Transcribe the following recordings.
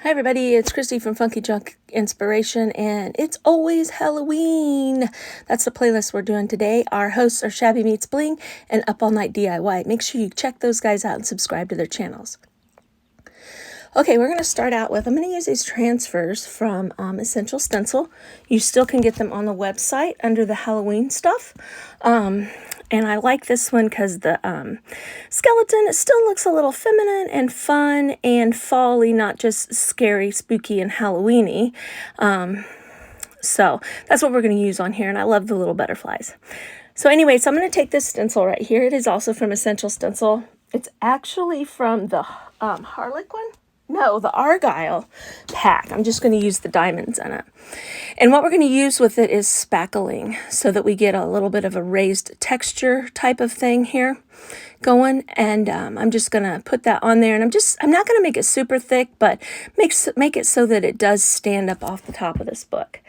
Hi everybody, it's Christy from Funky Junk Inspiration, and it's always Halloween. That's the playlist we're doing today. Our hosts are Shabby Meets Bling and Up All Night DIY. Make sure you check those guys out and subscribe to their channels. Okay, we're going to start out with, I'm going to use these transfers from Essential Stencil. You still can get them on the website under the Halloween stuff. And I like this one because the skeleton, it still looks a little feminine and fun and fall-y, not just scary, spooky, and Halloween-y. So that's what we're going to use on here, and I love the little butterflies. So anyway, so I'm going to take this stencil right here. It is also from Essential Stencil. It's actually from the Harlequin? No, the Argyle pack. I'm just going to use the diamonds in it. And what we're going to use with it is spackling so that we get a little bit of a raised texture type of thing here going. And I'm just going to put that on there. And I'm not going to make it super thick, but make it so that it does stand up off the top of this book.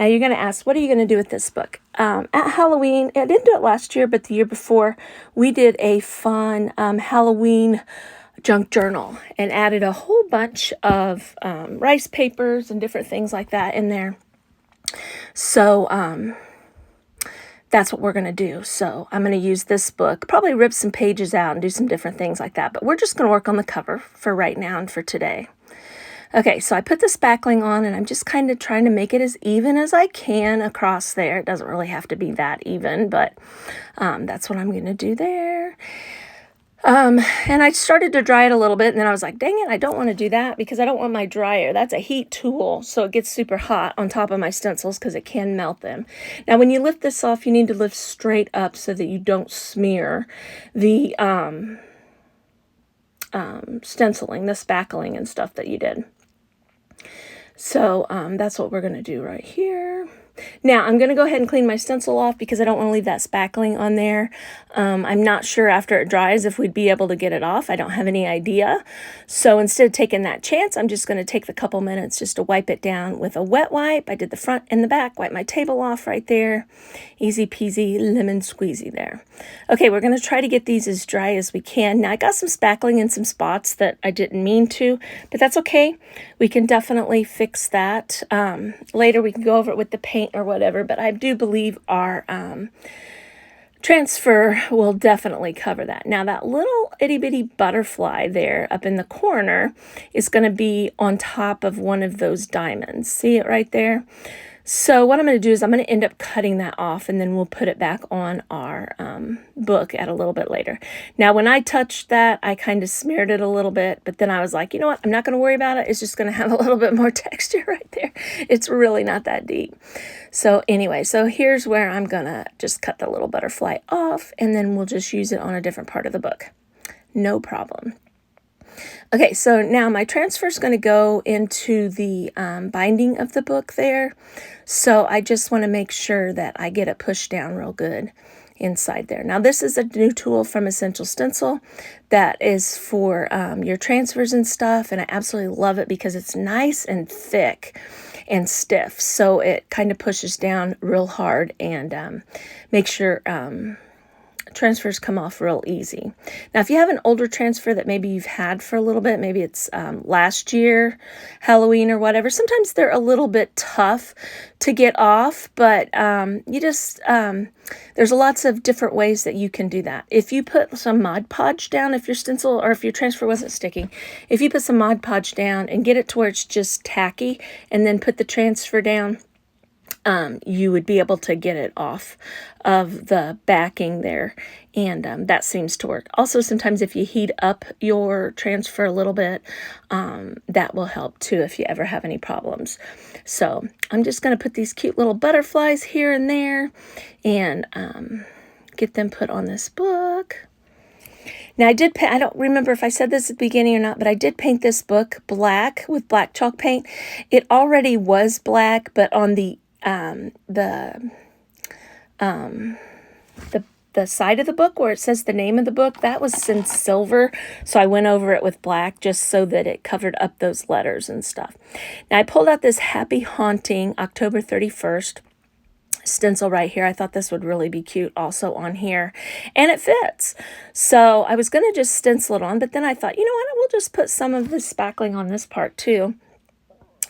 Now you're going to ask, what are you going to do with this book? At Halloween, I didn't do it last year, but the year before, we did a fun Halloween junk journal and added a whole bunch of rice papers and different things like that in there. So that's what we're going to do. So I'm going to use this book, probably rip some pages out and do some different things like that. But we're just going to work on the cover for right now and for today. Okay, so I put the spackling on, and I'm just kind of trying to make it as even as I can across there. It doesn't really have to be that even, but that's what I'm going to do there. And I started to dry it a little bit, and then I was like, dang it, I don't want to do that because I don't want my dryer. That's a heat tool, so it gets super hot on top of my stencils because it can melt them. Now, when you lift this off, you need to lift straight up so that you don't smear the stenciling, the spackling and stuff that you did. So that's what we're going to do right here. Now, I'm going to go ahead and clean my stencil off because I don't want to leave that spackling on there. I'm not sure after it dries if we'd be able to get it off. I don't have any idea. So instead of taking that chance, I'm just going to take the couple minutes just to wipe it down with a wet wipe. I did the front and the back, wipe my table off right there. Easy peasy, lemon squeezy there. Okay, we're going to try to get these as dry as we can. Now, I got some spackling in some spots that I didn't mean to, but that's okay. We can definitely fix that. Later, we can go over it with the paint or whatever, but I do believe our transfer will definitely cover that. Now, that little itty-bitty butterfly there up in the corner is going to be on top of one of those diamonds. See it right there? So what I'm going to do is I'm going to end up cutting that off, and then we'll put it back on our book at a little bit later. Now, when I touched that, I kind of smeared it a little bit, but then I was like, you know what? I'm not going to worry about it. It's just going to have a little bit more texture right there. It's really not that deep. So anyway, so here's where I'm going to just cut the little butterfly off, and then we'll just use it on a different part of the book. No problem. Okay, so now my transfer is going to go into the binding of the book there. So I just want to make sure that I get it pushed down real good inside there. Now, this is a new tool from Essential Stencil that is for your transfers and stuff, and I absolutely love it because it's nice and thick and stiff. So it kind of pushes down real hard and makes sure transfers come off real easy. Now, if you have an older transfer that maybe you've had for a little bit, maybe it's last year, Halloween or whatever, sometimes they're a little bit tough to get off, but there's lots of different ways that you can do that. If you put some Mod Podge down, if your stencil or if your transfer wasn't sticking, if you put some Mod Podge down and get it to where it's just tacky and then put the transfer down, you would be able to get it off of the backing there, and that seems to work. Also, sometimes if you heat up your transfer a little bit, that will help too if you ever have any problems. So I'm just going to put these cute little butterflies here and there and get them put on this book. Now, I don't remember if I said this at the beginning or not, but I did paint this book black with black chalk paint. It already was black, but on the side of the book where it says the name of the book, that was in silver, so I went over it with black just so that it covered up those letters and stuff. Now, I pulled out this Happy Haunting October 31st stencil right here. I thought this would really be cute also on here, and it fits. So I was going to just stencil it on, but then I thought, you know what, we'll just put some of this spackling on this part too.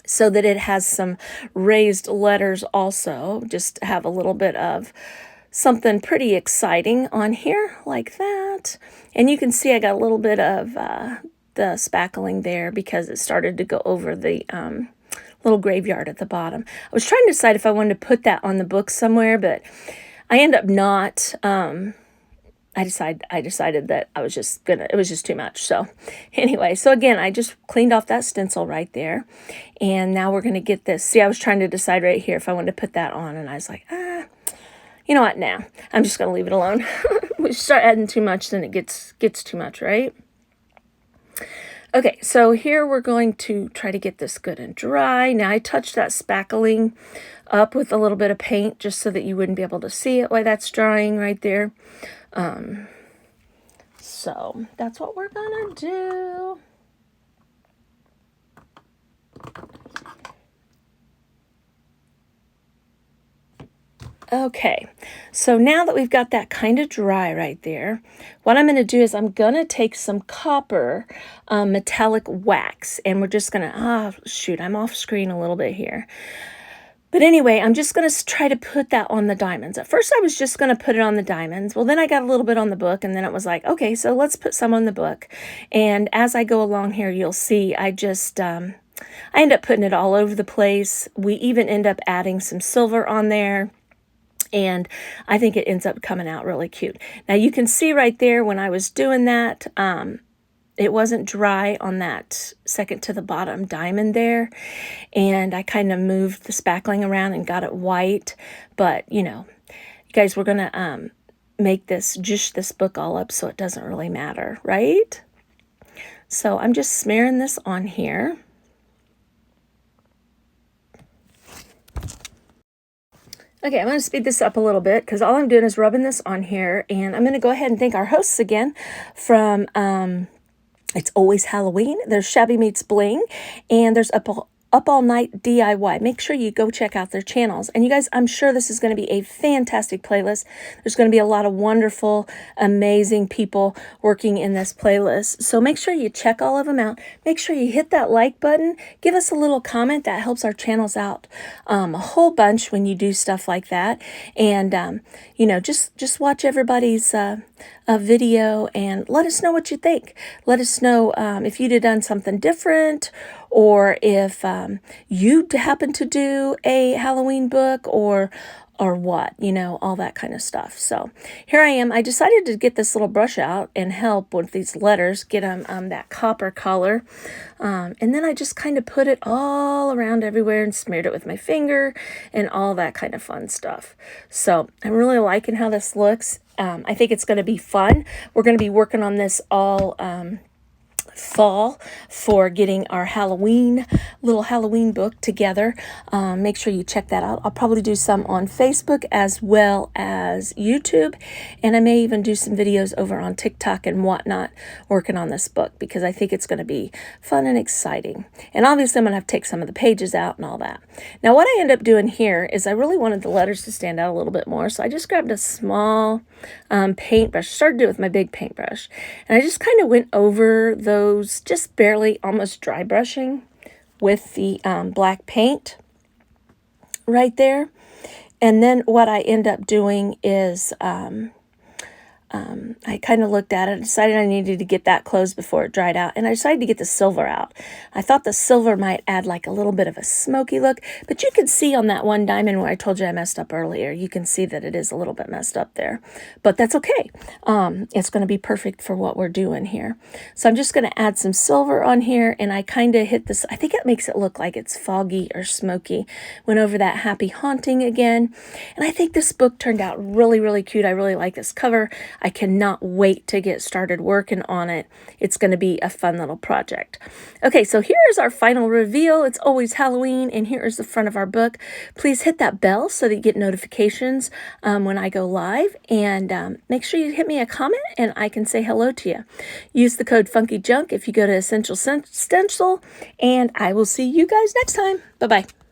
so that it has some raised letters also, just to have a little bit of something pretty exciting on here like that. And you can see I got a little bit of the spackling there because it started to go over the little graveyard at the bottom. I was trying to decide if I wanted to put that on the book somewhere, but I end up not. I decided that I was just gonna, it was just too much. So anyway, so again, I just cleaned off that stencil right there. And now we're gonna get this. See, I was trying to decide right here if I wanted to put that on, and I was like, you know what, now I'm just gonna leave it alone. We start adding too much, then it gets too much, right? Okay, so here we're going to try to get this good and dry. Now I touched that spackling up with a little bit of paint just so that you wouldn't be able to see it while that's drying right there. So that's what we're gonna do. Okay, so now that we've got that kind of dry right there, what I'm going to do is I'm going to take some copper metallic wax, and we're just going to, shoot, I'm off screen a little bit here. But anyway, I'm just going to try to put that on the diamonds. At first, I was just going to put it on the diamonds. Well, then I got a little bit on the book, and then it was like, okay, so let's put some on the book. And as I go along here, you'll see I just, I end up putting it all over the place. We even end up adding some silver on there. And I think it ends up coming out really cute. Now you can see right there when I was doing that, it wasn't dry on that second to the bottom diamond there. And I kind of moved the spackling around and got it white. But, you know, you guys, we're going to make this book all up so it doesn't really matter, right? So I'm just smearing this on here. Okay, I'm going to speed this up a little bit because all I'm doing is rubbing this on here. And I'm going to go ahead and thank our hosts again from It's Always Halloween. There's Shabby Meets Bling, and there's Up All Night DIY. Make sure you go check out their channels. And you guys, I'm sure this is going to be a fantastic playlist. There's going to be a lot of wonderful, amazing people working in this playlist. So make sure you check all of them out. Make sure you hit that like button. Give us a little comment. That helps our channels out a whole bunch when you do stuff like that. And, you know, just watch everybody's video and let us know what you think. Let us know if you'd have done something different, or if you happen to do a Halloween book, or what, you know, all that kind of stuff. So here I am. I decided to get this little brush out and help with these letters, get them that copper color. And then I just kind of put it all around everywhere and smeared it with my finger and all that kind of fun stuff. So I'm really liking how this looks. I think it's going to be fun. We're going to be working on this all fall for getting our little Halloween book together. Make sure you check that out. I'll probably do some on Facebook as well as YouTube, and I may even do some videos over on TikTok and whatnot working on this book because I think it's going to be fun and exciting. And obviously I'm going to have to take some of the pages out and all that. Now what I end up doing here is I really wanted the letters to stand out a little bit more, so I just grabbed a small paintbrush, started to do it with my big paintbrush, and I just kind of went over those, just barely, almost dry brushing with the black paint right there. And then what I end up doing is I kind of looked at it, decided I needed to get that closed before it dried out, and I decided to get the silver out. I thought the silver might add like a little bit of a smoky look, but you can see on that one diamond where I told you I messed up earlier, you can see that it is a little bit messed up there, but that's okay. It's going to be perfect for what we're doing here. So I'm just going to add some silver on here, and I kind of hit this, I think it makes it look like it's foggy or smoky. Went over that Happy Haunting again, and I think this book turned out really, really cute. I really like this cover. I cannot wait to get started working on it. It's going to be a fun little project. Okay, so here's our final reveal. It's Always Halloween, and here is the front of our book. Please hit that bell so that you get notifications when I go live, and make sure you hit me a comment and I can say hello to you. Use the code FunkyJunk if you go to Essential Stencil, and I will see you guys next time. Bye-bye.